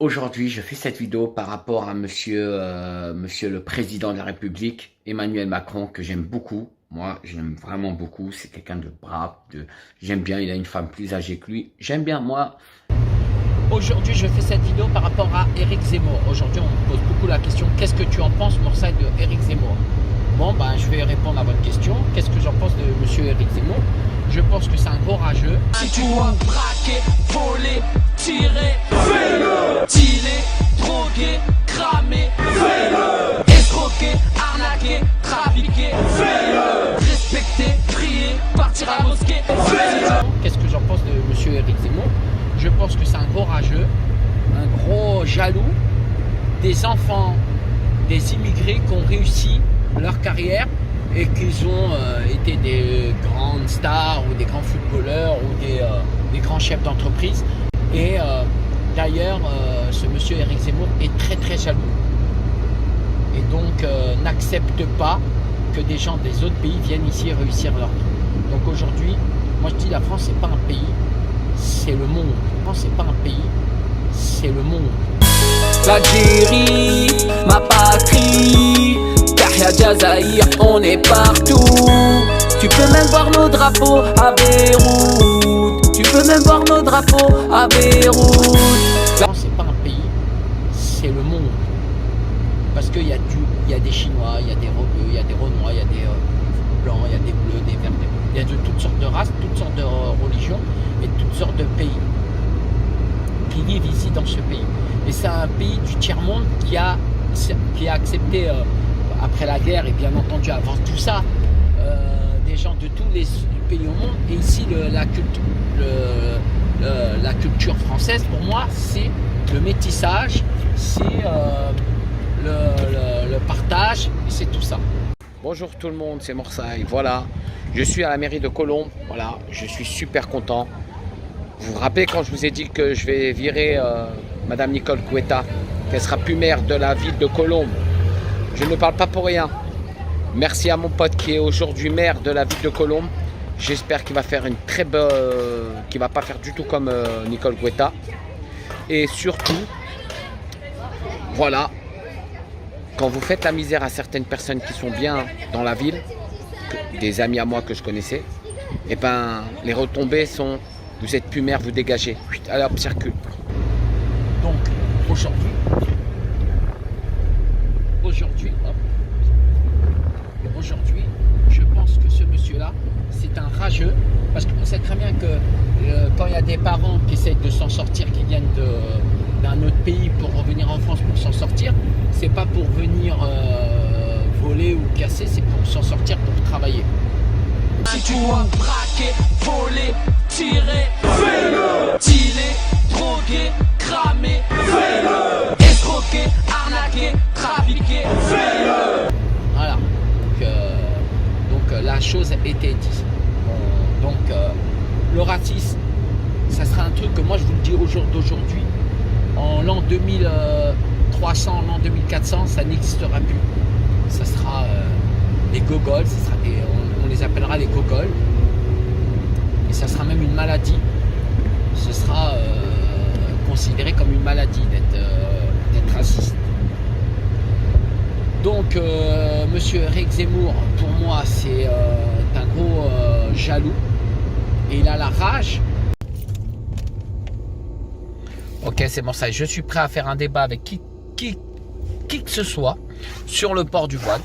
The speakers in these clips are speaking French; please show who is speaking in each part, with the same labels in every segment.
Speaker 1: Aujourd'hui, je fais cette vidéo par rapport à monsieur le président de la République, Emmanuel Macron, que j'aime beaucoup. Moi, j'aime vraiment beaucoup. C'est quelqu'un de brave. J'aime bien. Il a une femme plus âgée que lui. J'aime bien, moi.
Speaker 2: Aujourd'hui, je fais cette vidéo par rapport à Éric Zemmour. Aujourd'hui, on me pose beaucoup la question, qu'est-ce que tu en penses, Morsay, de Éric Zemmour? Bon, ben, je vais répondre à votre question. Qu'est-ce que j'en pense de monsieur Éric Zemmour? Je pense que c'est un gros rageux.
Speaker 3: Si tu dois braquer, voler, tirer, fais-le. Dealer, droguer, cramer, fais-le. Escroquer, arnaquer, trafiquer, fais-le. Respecter, prier, partir à la mosquée, fais-le.
Speaker 2: Qu'est-ce que j'en pense de monsieur Éric Zemmour? Je pense que c'est un gros rageux, un gros jaloux des enfants, des immigrés qui ont réussi leur carrière et qu'ils ont été des grandes stars ou des grands footballeurs ou des grands chefs d'entreprise. Et d'ailleurs, ce monsieur Éric Zemmour est très très jaloux. Et donc n'accepte pas que des gens des autres pays viennent ici réussir leur vie. Donc aujourd'hui, moi je dis la France c'est pas un pays, c'est le monde. La France c'est pas un pays, c'est le monde.
Speaker 3: L'Algérie, ma patrie, Yahya Jazaïr, on est partout. Tu peux même voir nos drapeaux à Beyrouth. Tu peux même voir nos drapeaux à Beyrouth.
Speaker 2: La France c'est pas un pays, c'est le monde. Parce qu'il y a des Chinois, il y a des Rebeux, il y a des Renois, il y a des blancs, il y a des bleus, des verts, il y a de toutes sortes de races, toutes sortes de religions et toutes sortes de pays qui vivent ici dans ce pays. Et c'est un pays du tiers-monde qui a accepté, après la guerre et bien entendu avant tout ça, des gens de tous les pays au monde. Et ici, la culture française, pour moi, c'est le métissage, c'est le partage, c'est tout ça.
Speaker 1: Bonjour tout le monde, c'est Morsay. Voilà, je suis à la mairie de Colombes. Voilà, je suis super content. Vous vous rappelez quand je vous ai dit que je vais virer Madame Nicole Couetta, qu'elle sera plus maire de la ville de Colombes. Je ne parle pas pour rien. Merci à mon pote qui est aujourd'hui maire de la ville de Colombes. J'espère qu'il va faire une très bonne, qu'il va pas faire du tout comme Nicole Couetta. Et surtout, voilà, quand vous faites la misère à certaines personnes qui sont bien dans la ville, des amis à moi que je connaissais, et ben les retombées sont: vous êtes plus maire, vous dégagez. Allez hop, circule.
Speaker 2: Donc aujourd'hui, je pense que ce monsieur-là, c'est un rageux, parce qu'on sait très bien que quand il y a des parents qui essayent de s'en sortir, qui viennent d'un autre pays pour revenir en France pour s'en sortir, c'est pas pour venir voler ou casser, c'est pour s'en sortir, pour travailler.
Speaker 3: Si tu dois braquer, voler, tirer, fais-le. Dealer, droguer, cramer, fais-le. Escroquer, arnaquer, trafiquer, fais-le.
Speaker 2: Voilà, donc la chose était dite. Donc le racisme, ça sera un truc que moi je vous le dis au jour d'aujourd'hui, en l'an 2300, l'an 2400, ça n'existera plus. Ça sera des gogoles, ça sera on les appellera les gogoles, et ça sera même une maladie. Ce sera considéré comme une maladie d'être raciste. Donc monsieur Éric Zemmour, pour moi, c'est un gros jaloux, et il a la rage. Ok, c'est bon, ça. Je suis prêt à faire un débat avec qui que ce soit sur le port du voile,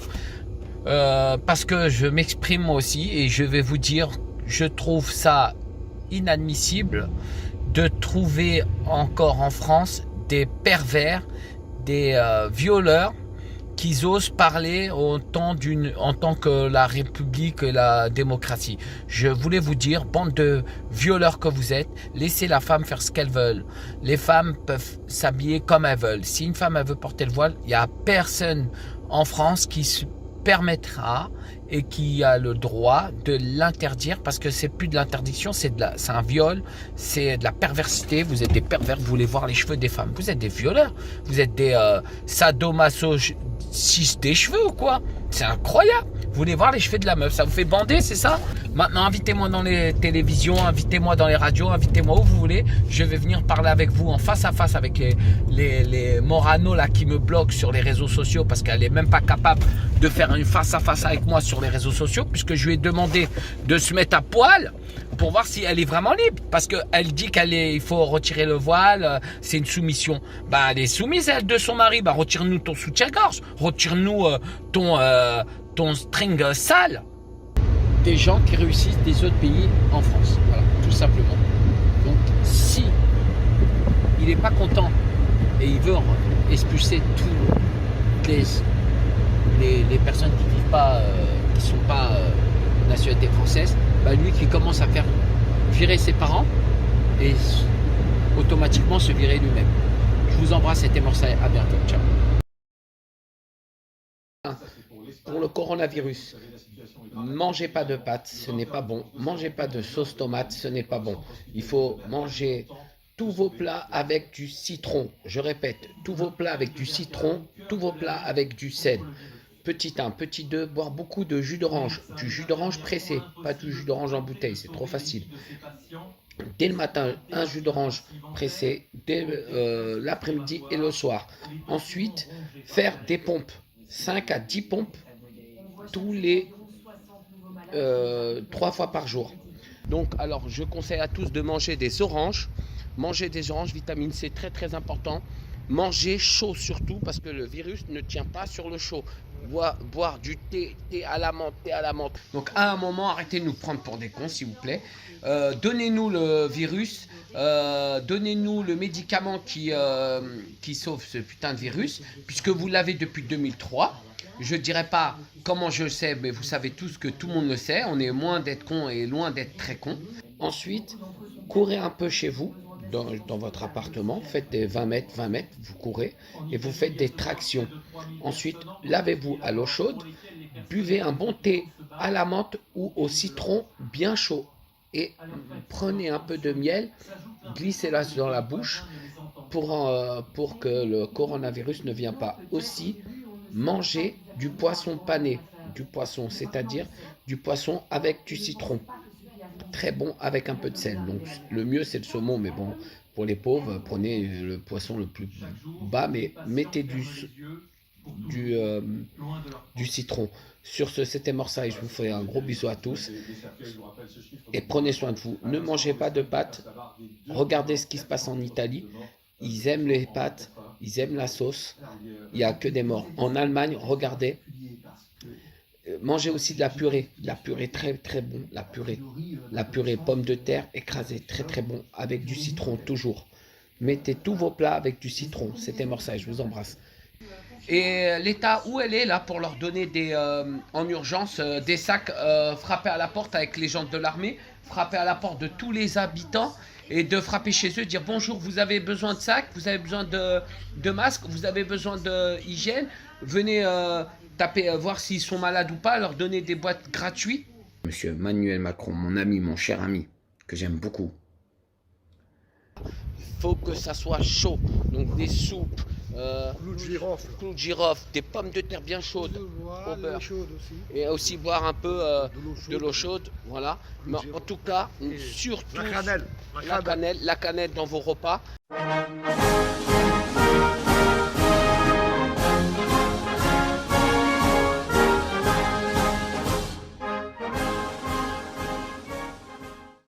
Speaker 2: parce que je m'exprime moi aussi, et je vais vous dire, je trouve ça inadmissible de trouver encore en France des pervers, des violeurs qui osent parler en tant que la République et la démocratie. Je voulais vous dire, bande de violeurs que vous êtes, laissez la femme faire ce qu'elle veut. Les femmes peuvent s'habiller comme elles veulent. Si une femme elle veut porter le voile, il n'y a personne en France qui se permettra et qui a le droit de l'interdire, parce que c'est plus de l'interdiction, c'est un viol, c'est de la perversité. Vous êtes des pervers, vous voulez voir les cheveux des femmes, vous êtes des violeurs, vous êtes des sadomasochistes des cheveux ou quoi? C'est incroyable. Vous voulez voir les cheveux de la meuf, ça vous fait bander, c'est ça? Maintenant, invitez-moi dans les télévisions, invitez-moi dans les radios, invitez-moi où vous voulez. Je vais venir parler avec vous en face à face avec les Morano là qui me bloquent sur les réseaux sociaux parce qu'elle est même pas capable de faire une face à face avec moi sur les réseaux sociaux puisque je lui ai demandé de se mettre à poil pour voir si elle est vraiment libre parce qu'elle dit il faut retirer le voile, c'est une soumission. Bah, elle est soumise elle de son mari. Bah, retire-nous ton soutien-gorge, retire-nous ton string sale. Des gens qui réussissent des autres pays en France, voilà, tout simplement. Donc, si il n'est pas content et il veut expulser toutes les personnes qui vivent pas, qui sont pas nationalité française, bah lui qui commence à faire virer ses parents et automatiquement se virer lui-même. Je vous embrasse, c'était Morsaï, à bientôt, ciao. Pour le coronavirus, mangez pas de pâtes, ce n'est pas bon. Mangez pas de sauce tomate, ce n'est pas bon. Il faut manger tous vos plats avec du citron. Je répète, tous vos plats avec du citron, tous vos plats avec du sel. Petit 1, petit 2, boire beaucoup de jus d'orange. Du jus d'orange pressé, pas du jus d'orange en bouteille, c'est trop facile. Dès le matin, un jus d'orange pressé, dès l'après-midi et le soir. Ensuite, faire des pompes, 5 à 10 pompes tous les 3 fois par jour. Donc, alors, je conseille à tous de manger des oranges. Manger des oranges, vitamine C, très très important. Manger chaud surtout parce que le virus ne tient pas sur le chaud. Boire du thé à la menthe, thé à la menthe. Donc à un moment, arrêtez de nous prendre pour des cons, s'il vous plaît. Donnez-nous le virus, donnez-nous le médicament qui sauve ce putain de virus, puisque vous l'avez depuis 2003. Je ne dirais pas comment je le sais, mais vous savez tous que tout le monde le sait. On est loin d'être con et loin d'être très con. Ensuite, courez un peu chez vous. Dans votre appartement, faites des 20 mètres, vous courez et vous faites des tractions. Ensuite, lavez-vous à l'eau chaude, buvez un bon thé à la menthe ou au citron bien chaud et prenez un peu de miel, glissez-la dans la bouche pour que le coronavirus ne vienne pas. Aussi, mangez du poisson pané, du poisson, c'est-à-dire du poisson avec du citron. Très bon avec un peu de sel. Donc le mieux c'est le saumon, mais bon, pour les pauvres, prenez le poisson le plus bas, mais mettez du citron. Sur ce, c'était Morsaï, je vous fais un gros bisou à tous et prenez soin de vous. Ne mangez pas de pâtes. Regardez ce qui se passe en Italie. Ils aiment les pâtes, ils aiment la sauce. Il n'y a que des morts. En Allemagne, regardez. Mangez aussi de la purée très très bon, la purée pommes de terre écrasée, très très bon, avec du citron toujours. Mettez tous vos plats avec du citron, c'était Morsaï, je vous embrasse. Et l'État, où elle est là pour leur donner en urgence des sacs, frapper à la porte avec les gens de l'armée, frapper à la porte de tous les habitants et de frapper chez eux, dire bonjour, vous avez besoin de sacs, vous avez besoin de masques, vous avez besoin d'hygiène, venez taper, voir s'ils sont malades ou pas, leur donner des boîtes gratuites. Monsieur Emmanuel Macron, mon ami, mon cher ami, que j'aime beaucoup. Il faut que ça soit chaud, donc des soupes, clous de girofle, des pommes de terre bien chaudes au beurre, et aussi boire un peu de l'eau chaude, voilà. Mais en tout cas, surtout la cannelle dans vos repas.